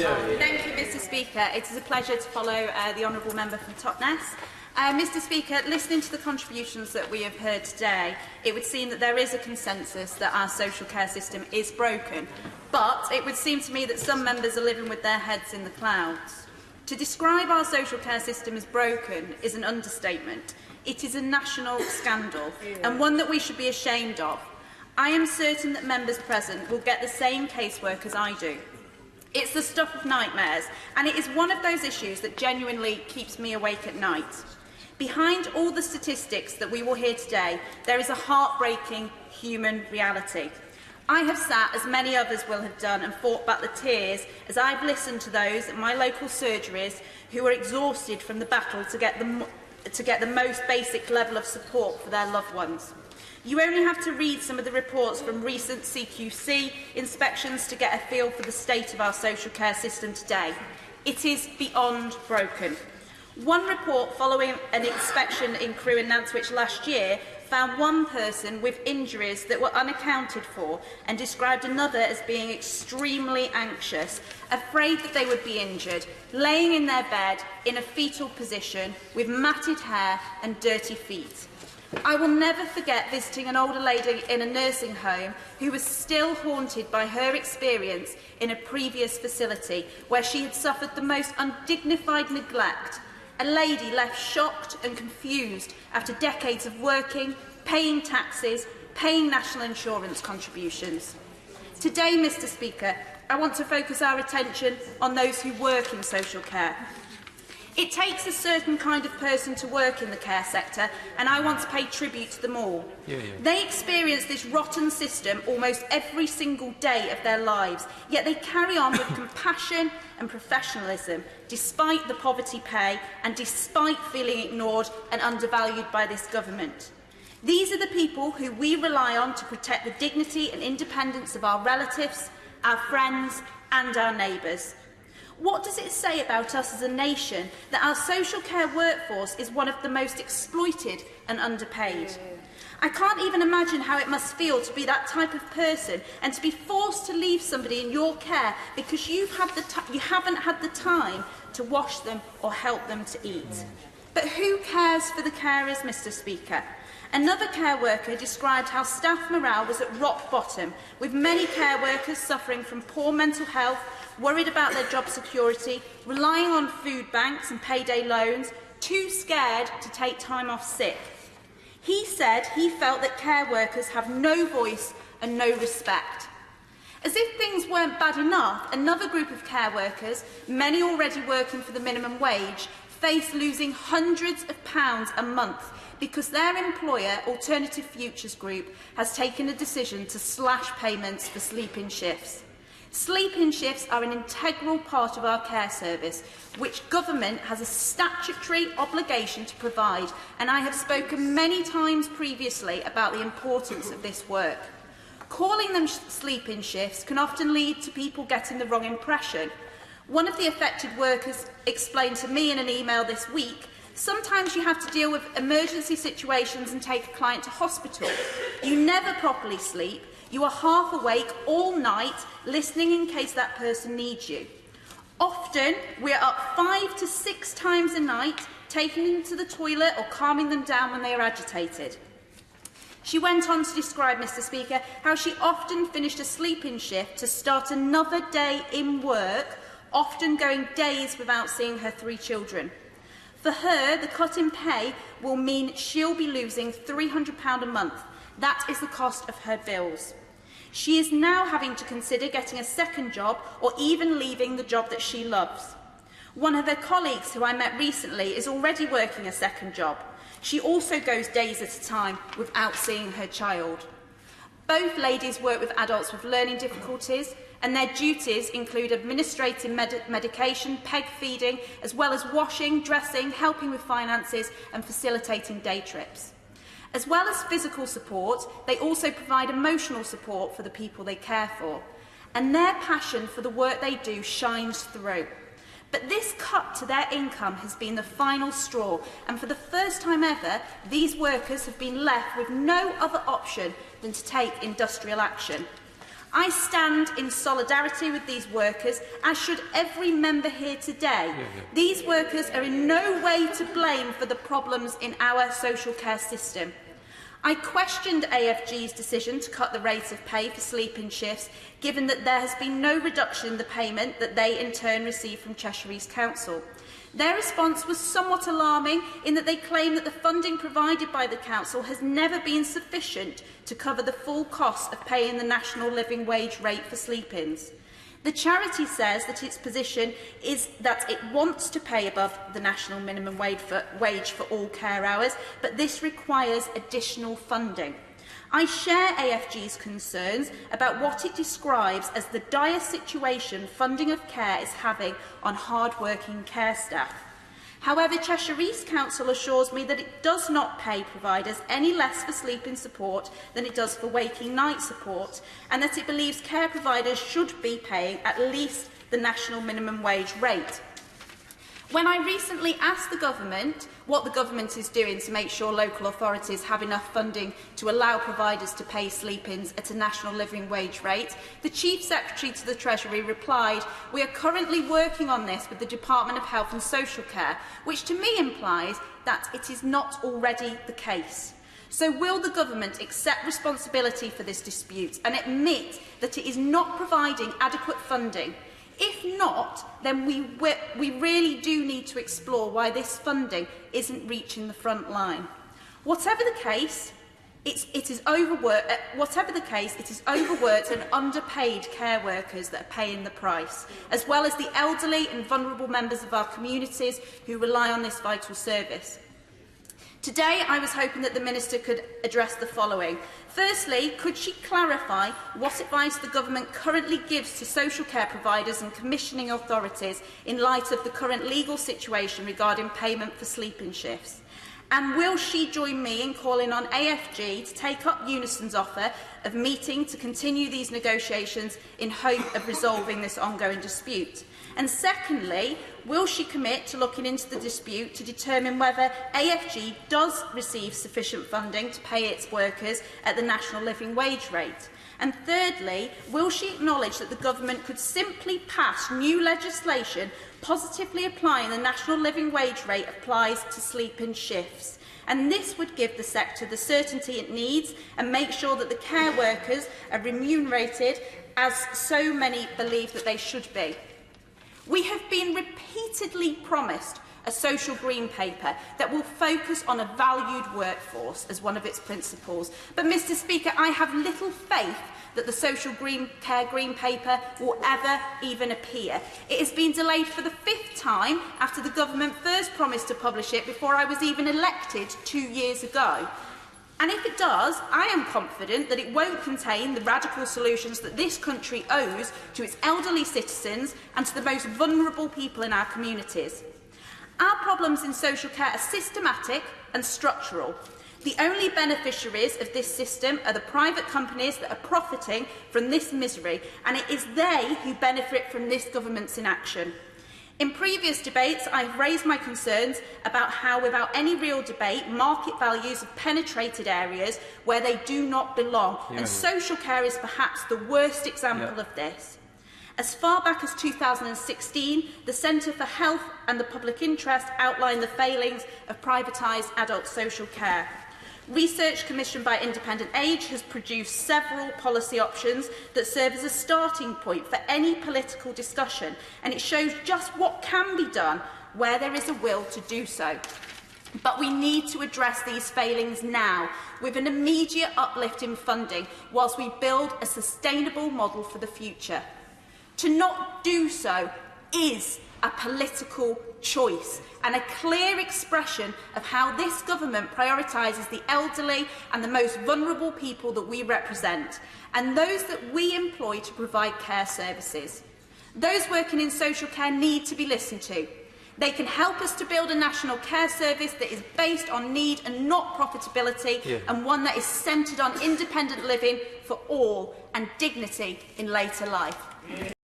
Thank you, Mr Speaker. It is a pleasure to follow the honourable member from Totnes. Mr Speaker, listening to the contributions that we have heard today, it would seem that there is a consensus that our social care system is broken. But it would seem to me that some members are living with their heads in the clouds. To describe our social care system as broken is an understatement. It is a national scandal, and one that we should be ashamed of. I am certain that members present will get the same casework as I do. It's the stuff of nightmares, and it is one of those issues that genuinely keeps me awake at night. Behind all the statistics that we will hear today, there is a heartbreaking human reality. I have sat, as many others will have done, and fought back the tears as I've listened to those at my local surgeries who are exhausted from the battle to get the most basic level of support for their loved ones. You only have to read some of the reports from recent CQC inspections to get a feel for the state of our social care system today. It is beyond broken. One report following an inspection in Crewe and Nantwich last year found one person with injuries that were unaccounted for and described another as being extremely anxious, afraid that they would be injured, laying in their bed in a fetal position with matted hair and dirty feet. I will never forget visiting an older lady in a nursing home who was still haunted by her experience in a previous facility where she had suffered the most undignified neglect. A lady left shocked and confused after decades of working, paying taxes, paying national insurance contributions. Today, Mr Speaker, I want to focus our attention on those who work in social care. It takes a certain kind of person to work in the care sector, and I want to pay tribute to them all. They experience this rotten system almost every single day of their lives, yet they carry on with compassion and professionalism, despite the poverty pay and despite feeling ignored and undervalued by this government. These are the people who we rely on to protect the dignity and independence of our relatives, our friends and our neighbours. What does it say about us as a nation that our social care workforce is one of the most exploited and underpaid? I can't even imagine how it must feel to be that type of person and to be forced to leave somebody in your care because you haven't had the time to wash them or help them to eat. But who cares for the carers, Mr Speaker? Another care worker described how staff morale was at rock bottom, with many care workers suffering from poor mental health, worried about their job security, relying on food banks and payday loans, too scared to take time off sick. He said he felt that care workers have no voice and no respect. As if things weren't bad enough, another group of care workers, many already working for the minimum wage, face losing hundreds of pounds a month because their employer, Alternative Futures Group, has taken a decision to slash payments for sleep-in shifts. Sleep-in shifts are an integral part of our care service, which government has a statutory obligation to provide, and I have spoken many times previously about the importance of this work. Calling them sleep-in shifts can often lead to people getting the wrong impression. One of the affected workers explained to me in an email this week, sometimes you have to deal with emergency situations and take a client to hospital. You never properly sleep. You are half awake all night, listening in case that person needs you. Often, we are up 5 to 6 times a night, taking them to the toilet or calming them down when they are agitated. She went on to describe, Mr Speaker, how she often finished a sleep-in shift to start another day in work, often going days without seeing her 3 children. For her, the cut in pay will mean she'll be losing £300 a month. That is the cost of her bills. She is now having to consider getting a second job or even leaving the job that she loves. One of her colleagues who I met recently is already working a second job. She also goes days at a time without seeing her child. Both ladies work with adults with learning difficulties, and their duties include administrating medication, peg feeding, as well as washing, dressing, helping with finances and facilitating day trips. As well as physical support, they also provide emotional support for the people they care for. And their passion for the work they do shines through. But this cut to their income has been the final straw, and for the first time ever, these workers have been left with no other option than to take industrial action. I stand in solidarity with these workers, as should every member here today. These workers are in no way to blame for the problems in our social care system. I questioned AFG's decision to cut the rate of pay for sleep-in shifts, given that there has been no reduction in the payment that they in turn receive from Cheshire East Council. Their response was somewhat alarming in that they claim that the funding provided by the Council has never been sufficient to cover the full cost of paying the national living wage rate for sleep-ins. The charity says that its position is that it wants to pay above the national minimum wage for all care hours, but this requires additional funding. I share AFG's concerns about what it describes as the dire situation funding of care is having on hard-working care staff. However, Cheshire East Council assures me that it does not pay providers any less for sleeping support than it does for waking night support, and that it believes care providers should be paying at least the national minimum wage rate. When I recently asked the government what the government is doing to make sure local authorities have enough funding to allow providers to pay sleep-ins at a national living wage rate, the Chief Secretary to the Treasury replied, "We are currently working on this with the Department of Health and Social Care," which to me implies that it is not already the case. So will the government accept responsibility for this dispute and admit that it is not providing adequate funding? If not, then we really do need to explore why this funding isn't reaching the front line. Whatever the case, it is overworked and underpaid care workers that are paying the price, as well as the elderly and vulnerable members of our communities who rely on this vital service. Today, I was hoping that the Minister could address the following. Firstly, could she clarify what advice the Government currently gives to social care providers and commissioning authorities in light of the current legal situation regarding payment for sleep-in shifts? And will she join me in calling on AFG to take up Unison's offer of meeting to continue these negotiations in hope of resolving this ongoing dispute? And secondly, will she commit to looking into the dispute to determine whether AFG does receive sufficient funding to pay its workers at the national living wage rate? And thirdly, will she acknowledge that the Government could simply pass new legislation positively applying the national living wage rate applies to sleep-in shifts? And this would give the sector the certainty it needs and make sure that the care workers are remunerated as so many believe that they should be. We have been repeatedly promised a social green paper that will focus on a valued workforce as one of its principles. But, Mr Speaker, I have little faith that the social care green paper will ever even appear. It has been delayed for the 5th time after the government first promised to publish it before I was even elected 2 years ago. And if it does, I am confident that it won't contain the radical solutions that this country owes to its elderly citizens and to the most vulnerable people in our communities. Our problems in social care are systematic and structural. The only beneficiaries of this system are the private companies that are profiting from this misery, and it is they who benefit from this government's inaction. In previous debates, I have raised my concerns about how, without any real debate, market values have penetrated areas where they do not belong, and social care is perhaps the worst example of this. As far back as 2016, the Centre for Health and the Public Interest outlined the failings of privatised adult social care. Research commissioned by Independent Age has produced several policy options that serve as a starting point for any political discussion, and it shows just what can be done where there is a will to do so. But we need to address these failings now, with an immediate uplift in funding, whilst we build a sustainable model for the future. To not do so is a political choice and a clear expression of how this government prioritises the elderly and the most vulnerable people that we represent, and those that we employ to provide care services. Those working in social care need to be listened to. They can help us to build a national care service that is based on need and not profitability, and one that is centred on independent living for all and dignity in later life.